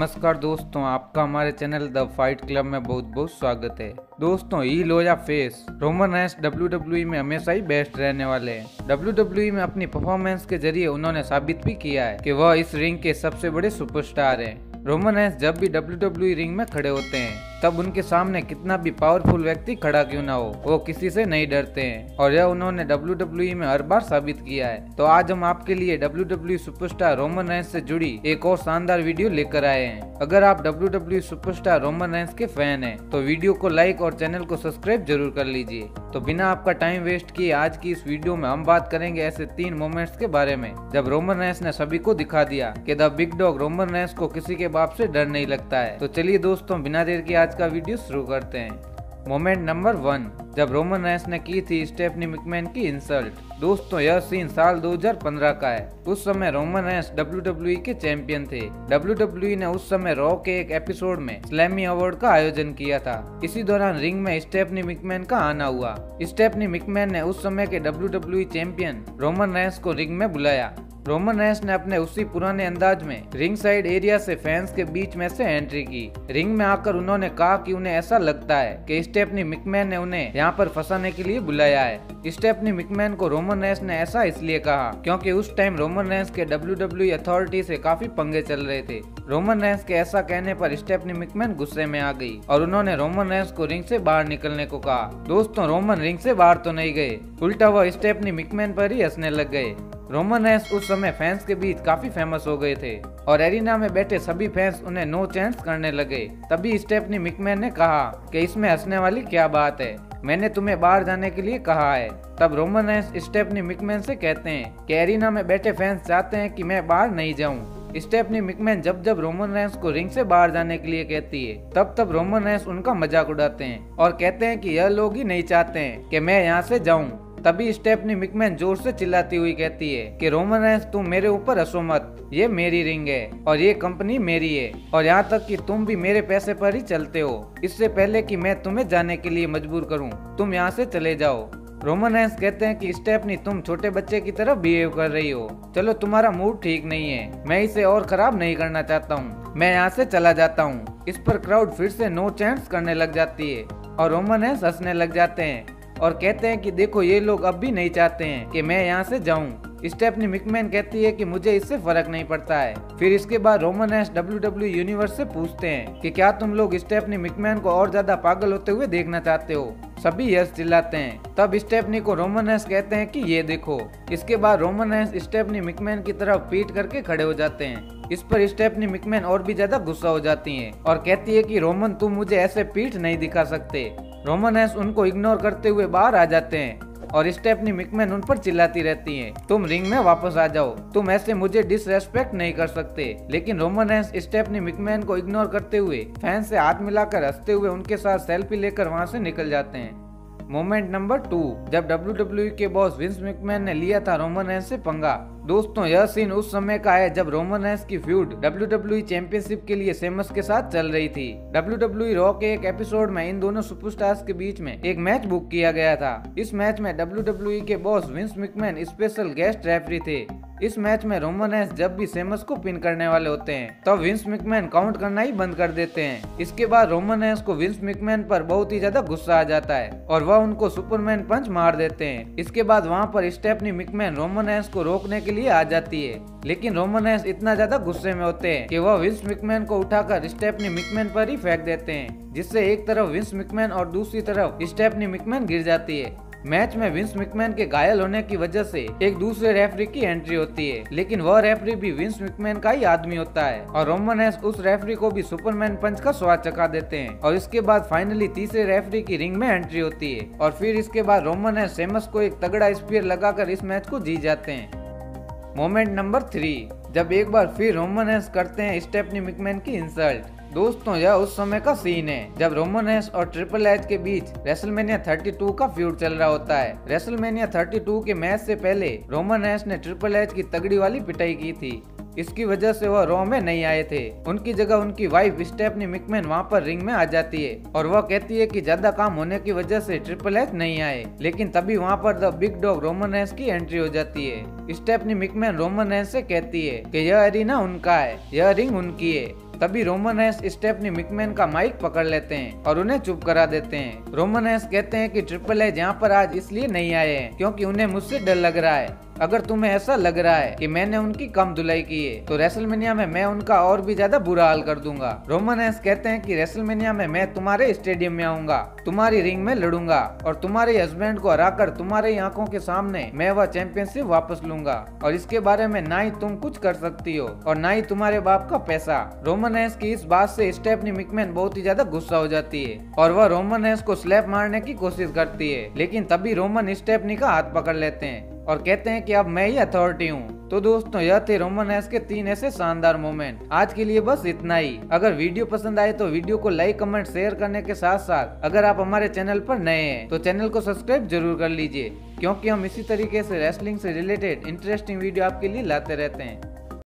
नमस्कार दोस्तों, आपका हमारे चैनल द फाइट क्लब में बहुत बहुत स्वागत है। दोस्तों, हील हो या फेस, रोमन रेंस WWE में हमेशा ही बेस्ट रहने वाले हैं। WWE में अपनी परफॉर्मेंस के जरिए उन्होंने साबित भी किया है कि वह इस रिंग के सबसे बड़े सुपरस्टार हैं। रोमन रेंस जब भी WWE रिंग में खड़े होते हैं तब उनके सामने कितना भी पावरफुल व्यक्ति खड़ा क्यों ना हो, वो किसी से नहीं डरते हैं और यह उन्होंने WWE में हर बार साबित किया है। तो आज हम आपके लिए WWE सुपरस्टार रोमन रेंस से जुड़ी एक और शानदार वीडियो लेकर आए हैं। अगर आप WWE सुपरस्टार रोमन रेंस के फैन हैं तो वीडियो को लाइक और चैनल को सब्सक्राइब जरूर कर लीजिए। तो बिना आपका टाइम वेस्ट किए आज की इस वीडियो में हम बात करेंगे ऐसे 3 मोमेंट्स के बारे में जब रोमन रेंस ने सभी को दिखा दिया कि the big dog Roman Reigns को किसी के बाप से डर नहीं लगता है। तो चलिए दोस्तों, बिना देर के आज का वीडियो शुरू करते हैं। मोमेंट नंबर 1, जब रोमन रेंस ने की थी स्टेफनी मैकमैन की इंसल्ट। दोस्तों, यह सीन साल 2015 का है। उस समय रोमन रेंस WWE के चैंपियन थे। WWE ने उस समय रॉ के एक एपिसोड में स्लैमी अवार्ड का आयोजन किया था। इसी दौरान रिंग में स्टेफनी मैकमैन का आना हुआ। स्टेफनी मैकमैन ने उस समय के WWE चैंपियन रोमन रेंस को रिंग में बुलाया। रोमन रेंस ने अपने उसी पुराने अंदाज में रिंग साइड एरिया से फैंस के बीच में से एंट्री की। रिंग में आकर उन्होंने कहा कि उन्हें ऐसा लगता है कि स्टेफनी मैकमैन ने उन्हें यहाँ पर फंसाने के लिए बुलाया है। स्टेफनी मैकमैन को रोमन रेंस ने ऐसा इसलिए कहा क्योंकि उस टाइम रोमन रेंस के WWE अथॉरिटी से काफी पंगे चल रहे थे। रोमन रेंस के ऐसा कहने पर स्टेफनी मैकमैन गुस्से में आ गई और उन्होंने रोमन रेंस को रिंग से बाहर निकलने को कहा। दोस्तों, रोमन रिंग से बाहर तो नहीं गए, उल्टा वह स्टेफनी मैकमैन पर ही हंसने लग गए। रोमन रेंस उस समय फैंस के बीच काफी फेमस हो गए थे और एरिना में बैठे सभी फैंस उन्हें नो चांस करने लगे। तभी स्टेफनी मैकमैन ने कहा कि इसमें हंसने वाली क्या बात है, मैंने तुम्हें बाहर जाने के लिए कहा है। तब रोमन रेंस स्टेफनी मैकमैन से कहते हैं कि एरिना में बैठे फैंस चाहते हैं कि मैं बाहर नहीं जाऊं। स्टेफनी मैकमैन जब जब रोमन रेंस को रिंग से बाहर जाने के लिए कहती है तब रोमन रेंस उनका मजाक उड़ाते हैं और कहते हैं कि यह लोग ही नहीं चाहते हैं कि मैं यहाँ से जाऊं। तभी स्टेफनी मैकमैन जोर से चिल्लाती हुई कहती है कि रोमन रेंस, तुम मेरे ऊपर हंसो मत, ये मेरी रिंग है और ये कंपनी मेरी है और यहाँ तक कि तुम भी मेरे पैसे पर ही चलते हो। इससे पहले कि मैं तुम्हें जाने के लिए मजबूर करूँ, तुम यहाँ से चले जाओ। रोमन रेंस कहते हैं कि स्टेफनी, तुम छोटे बच्चे की तरह बिहेव कर रही हो। चलो, तुम्हारा मूड ठीक नहीं है, मैं इसे और खराब नहीं करना चाहता हूँ, मैं यहाँ से चला जाता हूँ। इस पर क्राउड फिर से नो चांस करने लग जाती है और रोमन रेंस हंसने लग जाते हैं और कहते हैं कि देखो, ये लोग अब भी नहीं चाहते हैं कि मैं यहाँ से जाऊं। स्टेफनी मैकमैन कहती है कि मुझे इससे फर्क नहीं पड़ता है। फिर इसके बाद रोमन रेंस WWE यूनिवर्स से पूछते हैं कि क्या तुम लोग स्टेफनी मैकमैन को और ज्यादा पागल होते हुए देखना चाहते हो। सभी यस चिल्लाते हैं। तब स्टेफनी को रोमन रेंस कहते हैं कि ये देखो। इसके बाद रोमन रेंस स्टेफनी मैकमैन की तरफ पीठ करके खड़े हो जाते हैं। इस पर स्टेफनी मैकमैन और भी ज्यादा गुस्सा हो जाती हैं और कहती है कि रोमन, तुम मुझे ऐसे पीठ नहीं दिखा सकते। रोमन रेंस उनको इग्नोर करते हुए बाहर आ जाते हैं और स्टेफनी मैकमैन उन पर चिल्लाती रहती हैं, तुम रिंग में वापस आ जाओ, तुम ऐसे मुझे डिसरेस्पेक्ट नहीं कर सकते। लेकिन रोमन रेंस स्टेफनी मैकमैन को इग्नोर करते हुए फैंस से हाथ मिलाकर हंसते हुए उनके साथ सेल्फी लेकर वहां से निकल जाते हैं। मोमेंट नंबर 2, जब WWE के बॉस विंस मैकमैन ने लिया था रोमन रेंस से पंगा। दोस्तों, यह सीन उस समय का है जब रोमन रेंस की फ्यूड WWE चैंपियनशिप के लिए सेमस के साथ चल रही थी। WWE रॉ के एक एपिसोड में इन दोनों सुपरस्टार्स के बीच में एक मैच बुक किया गया था। इस मैच में WWE के boss Vince McMahon special guest referee थे। इस मैच में रोमन रेंस जब भी सेमस को पिन करने वाले होते हैं तब विंस मैकमैन काउंट करना ही बंद कर देते हैं। इसके बाद रोमन रेंस को विंस मैकमैन पर बहुत ही ज्यादा गुस्सा आ जाता है और वह उनको सुपरमैन पंच मार देते हैं। इसके बाद वहां पर स्टेफनी मैकमैन रोमन रेंस को रोकने के लिए आ जाती है, लेकिन रोमन रेंस इतना ज्यादा गुस्से में होते हैं कि वह विंस मैकमैन को उठाकर स्टेफनी मैकमैन पर ही फेंक देते हैं, जिससे एक तरफ विंस मैकमैन और दूसरी तरफ स्टेफनी मैकमैन गिर जाती है। मैच में विंस मैकमैन के घायल होने की वजह से एक दूसरे रेफरी की एंट्री होती है, लेकिन वह रेफरी भी विंस मैकमैन का ही आदमी होता है और रोमन रेंस उस रेफरी को भी सुपरमैन पंच का स्वाद चखा देते हैं। और इसके बाद फाइनली तीसरे रेफरी की रिंग में एंट्री होती है और फिर इसके बाद रोमन रेंस सेमस को एक तगड़ा स्पीयर लगाकर इस मैच को जीत जाते हैं। मोमेंट नंबर 3, जब एक बार फिर रोमन रेंस करते हैं स्टेफनी मैकमैन की इंसल्ट। दोस्तों, यह उस समय का सीन है जब रोमन रेंस और ट्रिपल एच के बीच रेसलमेनिया 32 का फ्यूड चल रहा होता है। रेसलमेनिया 32 के मैच से पहले रोमन रेंस ने ट्रिपल एच की तगड़ी वाली पिटाई की थी। इसकी वजह से वह रॉ में नहीं आए थे। उनकी जगह उनकी वाइफ स्टेफनी मैकमैन वहां पर रिंग में आ जाती है और वह कहती है कि ज्यादा काम होने की वजह से ट्रिपल एच नहीं आए। लेकिन तभी वहां पर the big dog Roman Reigns की एंट्री हो जाती है। स्टेफनी मैकमैन रोमन रेंस से कहती है कि यह एरिना उनका है, यह रिंग उनकी है। तभी रोमन रेंस स्टेफनी मैकमैन का माइक पकड़ लेते हैं और उन्हें चुप करा देते हैं। रोमन रेंस कहते हैं कि ट्रिपल एच यहाँ पर आज इसलिए नहीं आए हैं क्योंकि उन्हें मुझसे डर लग रहा है। अगर तुम्हें ऐसा लग रहा है कि मैंने उनकी कम धुलाई की है तो रेसलमेनिया में मैं उनका और भी ज्यादा बुरा हाल कर दूंगा। रोमन रेंस कहते हैं कि रेसलमेनिया में मैं तुम्हारे स्टेडियम में आऊंगा, तुम्हारी रिंग में लड़ूंगा और तुम्हारे हस्बैंड को हराकर तुम्हारी आंखों के सामने मैं वह चैंपियनशिप वापस लूंगा और इसके बारे में ना ही तुम कुछ कर सकती हो और ना ही तुम्हारे बाप का पैसा। रोमन रेंस की इस बात से स्टेफनी मैकमैन बहुत ही ज्यादा गुस्सा हो जाती है और वह रोमन रेंस को स्लैप मारने की कोशिश करती है, लेकिन तभी रोमन स्टेफनी का हाथ पकड़ लेते हैं और कहते हैं कि अब मैं ही अथॉरिटी हूँ। तो दोस्तों यह थे रोमन रेंस के 3 ऐसे शानदार मोमेंट। आज के लिए बस इतना ही। अगर वीडियो पसंद आए तो वीडियो को लाइक कमेंट शेयर करने के साथ साथ अगर आप हमारे चैनल पर नए हैं तो चैनल को सब्सक्राइब जरूर कर लीजिए, क्योंकि हम इसी तरीके से रेसलिंग से रिलेटेड इंटरेस्टिंग वीडियो आपके लिए लाते रहते हैं।